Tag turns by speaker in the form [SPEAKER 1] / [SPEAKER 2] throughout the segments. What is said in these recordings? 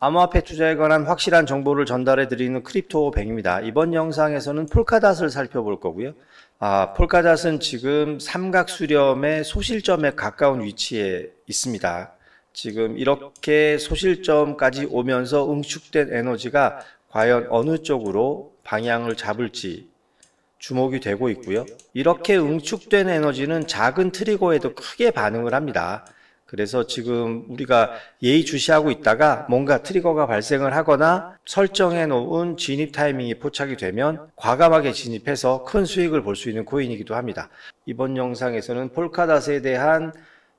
[SPEAKER 1] 암호화폐 투자에 관한 확실한 정보를 전달해 드리는 크립토뱅입니다. 이번 영상에서는 폴카닷을 살펴볼 거고요. 폴카닷은 지금 삼각 수렴의 소실점에 가까운 위치에 있습니다. 지금 이렇게 소실점까지 오면서 응축된 에너지가 과연 어느 쪽으로 방향을 잡을지 주목이 되고 있고요. 이렇게 응축된 에너지는 작은 트리거에도 크게 반응을 합니다. 그래서 지금 우리가 예의주시하고 있다가 뭔가 트리거가 발생을 하거나 설정해 놓은 진입 타이밍이 포착이 되면 과감하게 진입해서 큰 수익을 볼 수 있는 코인이기도 합니다. 이번 영상에서는 폴카닷에 대한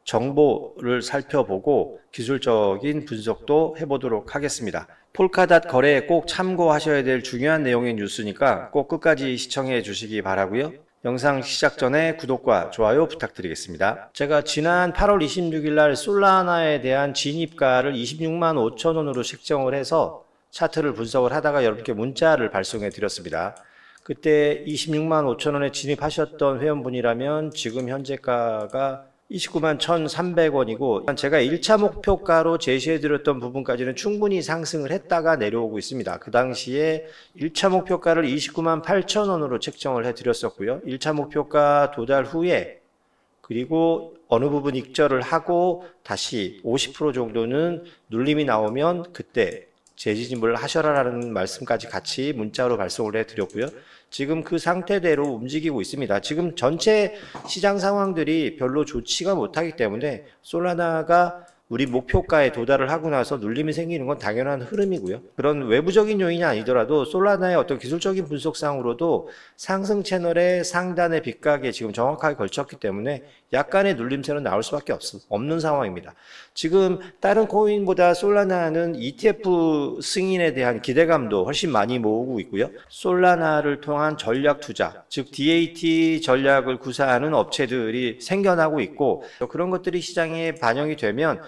[SPEAKER 1] 정보를 살펴보고 기술적인 분석도 해보도록 하겠습니다. 폴카닷 거래에 꼭 참고하셔야 될 중요한 내용의 뉴스니까 꼭 끝까지 시청해 주시기 바라고요. 영상 시작 전에 구독과 좋아요 부탁드리겠습니다. 제가 지난 8월 26일 날 솔라나에 대한 진입가를 26만 5천 원으로 책정을 해서 차트를 분석을 하다가 여러분께 문자를 발송해 드렸습니다. 그때 26만 5천 원에 진입하셨던 회원분이라면 지금 현재가가 29만 1,300원이고 제가 1차 목표가로 제시해드렸던 부분까지는 충분히 상승을 했다가 내려오고 있습니다. 그 당시에 1차 목표가를 29만 8천원으로 책정을 해드렸었고요. 1차 목표가 도달 후에 그리고 어느 부분 익절을 하고 다시 50% 정도는 눌림이 나오면 그때 재진입을 하셔라라는 말씀까지 같이 문자로 발송을 해드렸고요. 지금 그 상태대로 움직이고 있습니다. 지금 전체 시장 상황들이 별로 좋지가 못하기 때문에 솔라나가 우리 목표가에 도달을 하고 나서 눌림이 생기는 건 당연한 흐름이고요. 그런 외부적인 요인이 아니더라도 솔라나의 어떤 기술적인 분석상으로도 상승 채널의 상단의 빗각에 지금 정확하게 걸쳤기 때문에 약간의 눌림세는 나올 수밖에 없는 상황입니다. 지금 다른 코인보다 솔라나는 ETF 승인에 대한 기대감도 훨씬 많이 모으고 있고요. 솔라나를 통한 전략 투자, 즉 DAT 전략을 구사하는 업체들이 생겨나고 있고 그런 것들이 시장에 반영이 되면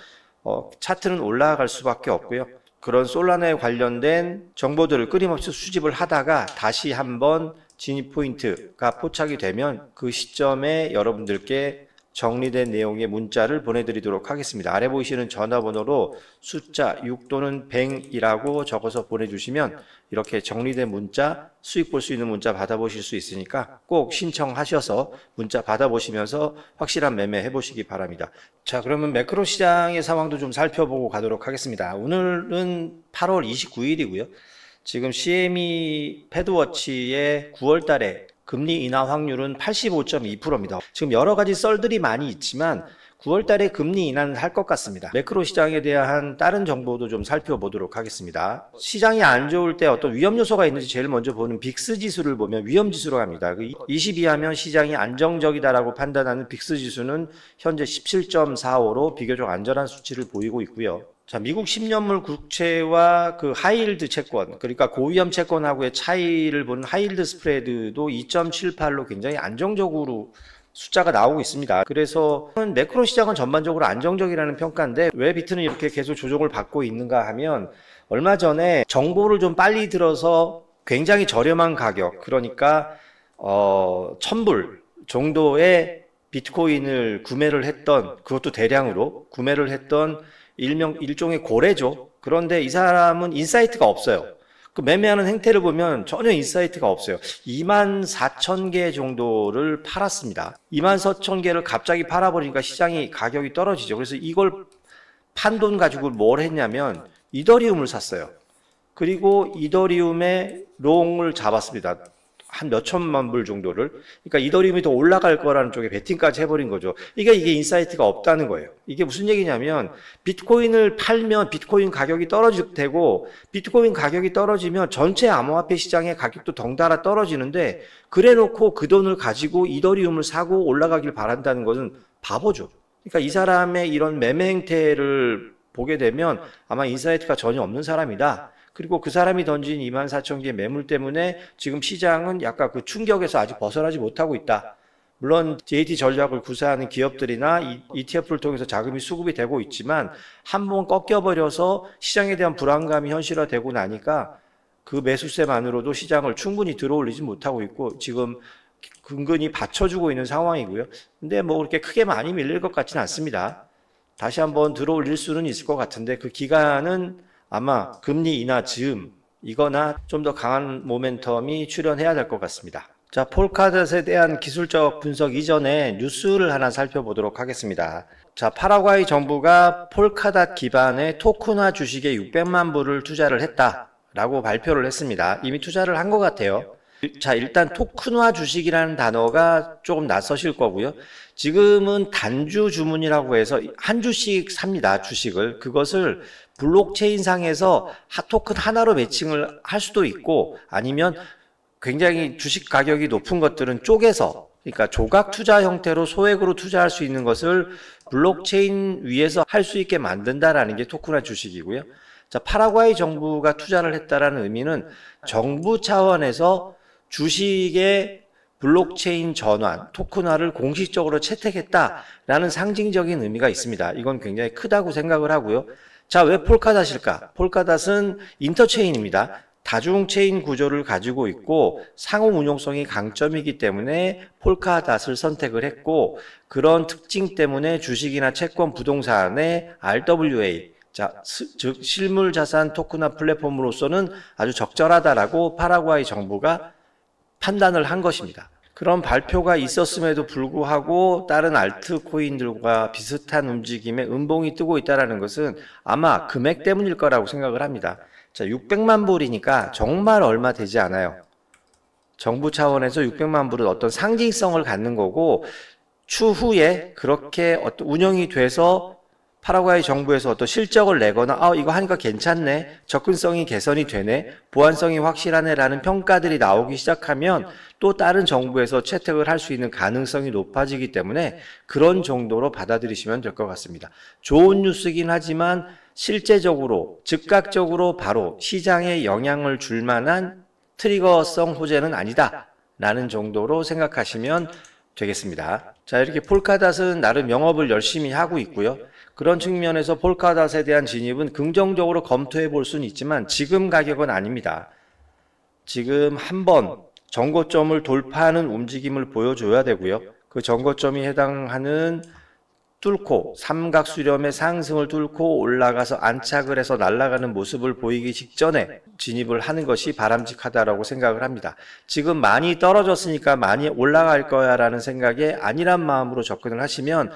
[SPEAKER 1] 차트는 올라갈 수밖에 없고요. 그런 솔라나에 관련된 정보들을 끊임없이 수집을 하다가 다시 한번 진입 포인트가 포착이 되면 그 시점에 여러분들께 정리된 내용의 문자를 보내드리도록 하겠습니다. 아래 보이시는 전화번호로 숫자 6 또는 100이라고 적어서 보내주시면 이렇게 정리된 문자, 수익 볼 수 있는 문자 받아보실 수 있으니까 꼭 신청하셔서 문자 받아보시면서 확실한 매매 해보시기 바랍니다. 자, 그러면 매크로 시장의 상황도 좀 살펴보고 가도록 하겠습니다. 오늘은 8월 29일이고요. 지금 CME 패드워치의 9월 달에 금리 인하 확률은 85.2%입니다. 지금 여러 가지 썰들이 많이 있지만 9월 달에 금리 인하는 할 것 같습니다. 매크로 시장에 대한 다른 정보도 좀 살펴보도록 하겠습니다. 시장이 안 좋을 때 어떤 위험 요소가 있는지 제일 먼저 보는 빅스 지수를 보면 위험 지수로 합니다. 20 이하면 시장이 안정적이다라고 판단하는 빅스 지수는 현재 17.45로 비교적 안전한 수치를 보이고 있고요. 자, 미국 10년물 국채와 그 하이힐드 채권, 그러니까 고위험 채권하고의 차이를 보는 하이힐드 스프레드도 2.78로 굉장히 안정적으로 숫자가 나오고 있습니다. 그래서 매크로 시장은 전반적으로 안정적이라는 평가인데 왜 비트는 이렇게 계속 조정을 받고 있는가 하면 얼마 전에 정보를 좀 빨리 들어서 굉장히 저렴한 가격, 그러니까 1,000불 정도의 비트코인을 구매를 했던, 그것도 대량으로 구매를 했던 일종의 고래죠. 그런데 이 사람은 인사이트가 없어요. 그 매매하는 행태를 보면 전혀 인사이트가 없어요. 24,000개 정도를 팔았습니다. 24,000개를 갑자기 팔아버리니까 시장이 가격이 떨어지죠. 그래서 이걸 판 돈 가지고 뭘 했냐면 이더리움을 샀어요. 그리고 이더리움의 롱을 잡았습니다. 한 몇천만 불 정도를. 그러니까 이더리움이 더 올라갈 거라는 쪽에 베팅까지 해버린 거죠. 이게 인사이트가 없다는 거예요. 이게 무슨 얘기냐면 비트코인을 팔면 비트코인 가격이 떨어질 테고 비트코인 가격이 떨어지면 전체 암호화폐 시장의 가격도 덩달아 떨어지는데 그래놓고 그 돈을 가지고 이더리움을 사고 올라가길 바란다는 것은 바보죠. 그러니까 이 사람의 이런 매매 행태를 보게 되면 아마 인사이트가 전혀 없는 사람이다. 그리고 그 사람이 던진 24,000개의 매물 때문에 지금 시장은 약간 그 충격에서 아직 벗어나지 못하고 있다. 물론 DAT 전략을 구사하는 기업들이나 ETF를 통해서 자금이 수급이 되고 있지만 한번 꺾여버려서 시장에 대한 불안감이 현실화되고 나니까 그 매수세만으로도 시장을 충분히 들어올리지 못하고 있고 지금 근근히 받쳐주고 있는 상황이고요. 근데 뭐 그렇게 크게 많이 밀릴 것 같지는 않습니다. 다시 한번 들어올릴 수는 있을 것 같은데 그 기간은 아마 금리 인하 즈음 이거나 좀 더 강한 모멘텀이 출현해야 될 것 같습니다. 자, 폴카닷에 대한 기술적 분석 이전에 뉴스를 하나 살펴보도록 하겠습니다. 자, 파라과이 정부가 폴카닷 기반의 토큰화 주식에 600만 불을 투자를 했다라고 발표를 했습니다. 이미 투자를 한 것 같아요. 자, 일단 토큰화 주식이라는 단어가 조금 낯서실 거고요. 지금은 단주 주문이라고 해서 한 주씩 삽니다, 주식을. 그것을 블록체인 상에서 토큰 하나로 매칭을 할 수도 있고, 아니면 굉장히 주식 가격이 높은 것들은 쪼개서, 그러니까 조각 투자 형태로 소액으로 투자할 수 있는 것을 블록체인 위에서 할 수 있게 만든다라는 게 토큰화 주식이고요. 자, 파라과이 정부가 투자를 했다라는 의미는 정부 차원에서 주식의 블록체인 전환, 토큰화를 공식적으로 채택했다라는 상징적인 의미가 있습니다. 이건 굉장히 크다고 생각을 하고요. 자, 왜 폴카닷일까? 폴카닷은 인터체인입니다. 다중체인 구조를 가지고 있고 상호 운용성이 강점이기 때문에 폴카닷을 선택을 했고, 그런 특징 때문에 주식이나 채권, 부동산의 RWA, 자, 즉 실물 자산 토큰화 플랫폼으로서는 아주 적절하다라고 파라과이 정부가 판단을 한 것입니다. 그런 발표가 있었음에도 불구하고 다른 알트코인들과 비슷한 움직임에 음봉이 뜨고 있다는 것은 아마 금액 때문일 거라고 생각을 합니다. 자, 600만 불이니까 정말 얼마 되지 않아요. 정부 차원에서 600만 불은 어떤 상징성을 갖는 거고, 추후에 그렇게 어떤 운영이 돼서 파라과이 정부에서 어떤 실적을 내거나 이거 하니까 괜찮네, 접근성이 개선이 되네, 보안성이 확실하네 라는 평가들이 나오기 시작하면 또 다른 정부에서 채택을 할 수 있는 가능성이 높아지기 때문에 그런 정도로 받아들이시면 될 것 같습니다. 좋은 뉴스긴 하지만 실제적으로 즉각적으로 바로 시장에 영향을 줄 만한 트리거성 호재는 아니다 라는 정도로 생각하시면 되겠습니다. 자, 이렇게 폴카닷은 나름 영업을 열심히 하고 있고요. 그런 측면에서 폴카닷에 대한 진입은 긍정적으로 검토해 볼 수는 있지만 지금 가격은 아닙니다. 지금 한번 정고점을 돌파하는 움직임을 보여줘야 되고요. 그 정고점이 해당하는 뚫고 삼각 수렴의 상승을 뚫고 올라가서 안착을 해서 날아가는 모습을 보이기 직전에 진입을 하는 것이 바람직하다라고 생각을 합니다. 지금 많이 떨어졌으니까 많이 올라갈 거야 라는 생각에 아니란 마음으로 접근을 하시면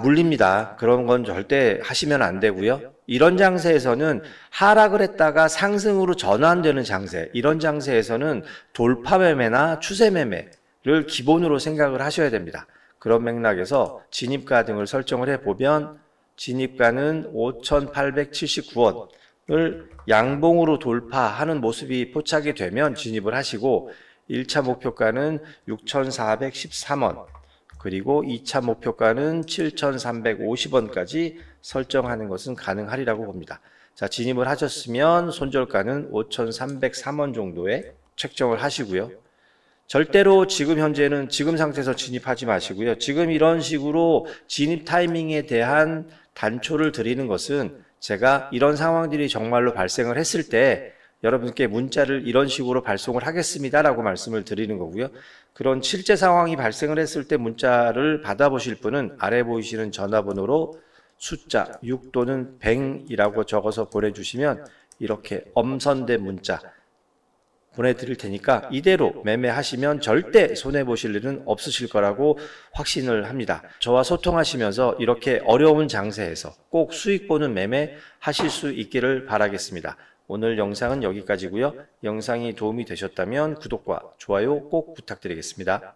[SPEAKER 1] 물립니다. 그런 건 절대 하시면 안 되고요. 이런 장세에서는 하락을 했다가 상승으로 전환되는 장세, 이런 장세에서는 돌파 매매나 추세 매매를 기본으로 생각을 하셔야 됩니다. 그런 맥락에서 진입가 등을 설정을 해보면 진입가는 5,879원을 양봉으로 돌파하는 모습이 포착이 되면 진입을 하시고, 1차 목표가는 6,413원, 그리고 2차 목표가는 7,350원까지 설정하는 것은 가능하리라고 봅니다. 자, 진입을 하셨으면 손절가는 5,303원 정도에 책정을 하시고요. 절대로 지금 현재는 지금 상태에서 진입하지 마시고요. 지금 이런 식으로 진입 타이밍에 대한 단초를 드리는 것은 제가 이런 상황들이 정말로 발생을 했을 때 여러분께 문자를 이런 식으로 발송을 하겠습니다라고 말씀을 드리는 거고요. 그런 실제 상황이 발생을 했을 때 문자를 받아보실 분은 아래 보이시는 전화번호로 숫자 6 또는 100이라고 적어서 보내주시면 이렇게 엄선된 문자 보내드릴 테니까 이대로 매매하시면 절대 손해보실 일은 없으실 거라고 확신을 합니다. 저와 소통하시면서 이렇게 어려운 장세에서 꼭 수익 보는 매매 하실 수 있기를 바라겠습니다. 오늘 영상은 여기까지고요. 영상이 도움이 되셨다면 구독과 좋아요 꼭 부탁드리겠습니다.